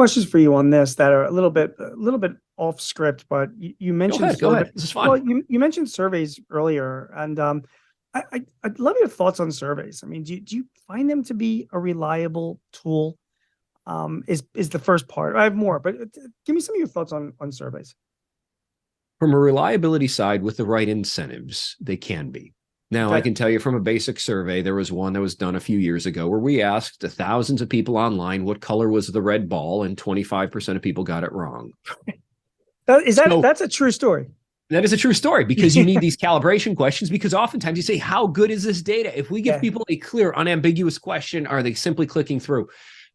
Questions for you on this that are a little bit off script, but you Go mentioned ahead. Go ahead. This is well, fun. you mentioned surveys earlier, and I'd love your thoughts on surveys. I mean, do you find them to be a reliable tool? Is the first part. I have more, but give me some of your thoughts on surveys. From a reliability side, with the right incentives, they can be. Now, I Okay, can tell you from a basic survey, there was one that was done a few years ago where we asked thousands of people online what color was the red ball, and 25% of people got it wrong. So that's a true story. that is a true story because you need these calibration questions because oftentimes you say, how good is this data? If we give Yeah, people a clear, unambiguous question, are they simply clicking through?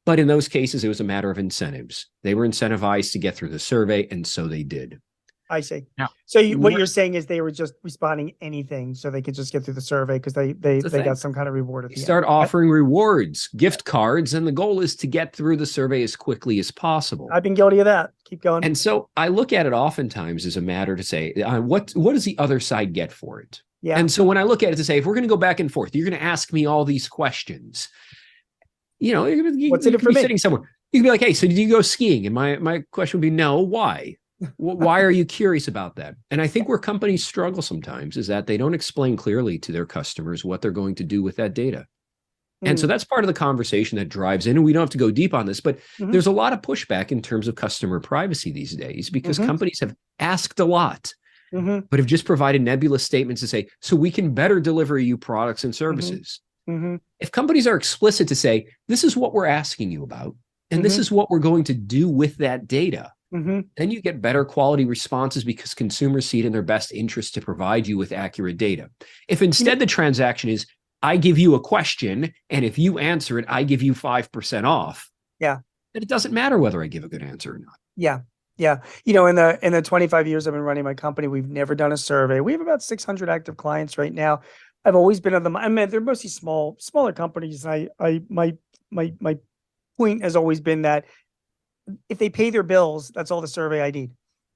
But in those cases, it was a matter of incentives. They were incentivized to get through the survey, and so they did. I see. Now, So what what you're saying is they were just responding anything so they could just get through the survey because the they thing? got some kind of reward at They the end. start offering rewards, gift cards, and the goal is to get through the survey as quickly as possible. I've been guilty of that. Keep going. And so I look at it oftentimes as a matter to say, what does the other side get for it? Yeah. And so when I look at it to say, if we're going to go back and forth, you're going to ask me all these questions. What's in You it could for be me? sitting somewhere. You could be like, hey, so did you go skiing? And my question would be, no, why? Why are you curious about that? And I think where companies struggle sometimes is that they don't explain clearly to their customers what they're going to do with that data. And so Mm, that's part of the conversation that drives in. And we don't have to go deep on this, but hmm there's a lot of pushback in terms of customer privacy these days because hmm companies have asked a lot, hmm but have just provided nebulous statements to say, so we can better deliver you products and hmm services. hmm If companies are explicit to say, this is what we're asking you about, and this hmm is what we're going to do with that data, hmm then you get better quality responses because consumers see it in their best interest to provide you with accurate data. If You know, instead the transaction is, I give you a question, and if you answer it, I give you 5% off, yeah, then it doesn't matter whether I give a good answer or not. yeah, yeah. In the 25 years I've been running my company, we've never done a survey. We have about 600 active clients right now. I've always been on them. I mean, they're mostly smaller companies. My point has always been that if they pay their bills, that's all the survey I need.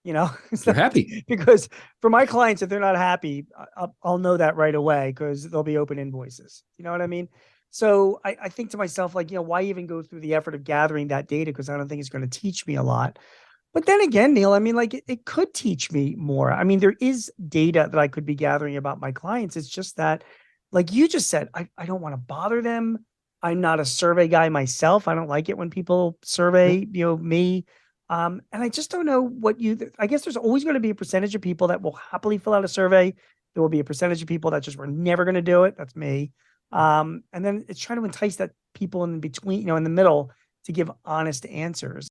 You know, They're happy. because for my clients, if they're not happy, I'll know that right away because they'll be open invoices. You know what I mean? So I think to myself, like, why even go through the effort of gathering that data? Because I don't think it's going to teach me a lot. But then again, Neil, I mean, like it could teach me more. I mean, there is data that I could be gathering about my clients. It's just that, like you just said, I don't want to bother them. I'm not a survey guy myself. I don't like it when people survey, me. And I just don't know I guess there's always going to be a percentage of people that will happily fill out a survey. There will be a percentage of people that just were never going to do it. That's me. And then it's trying to entice that people in between, in the middle to give honest answers.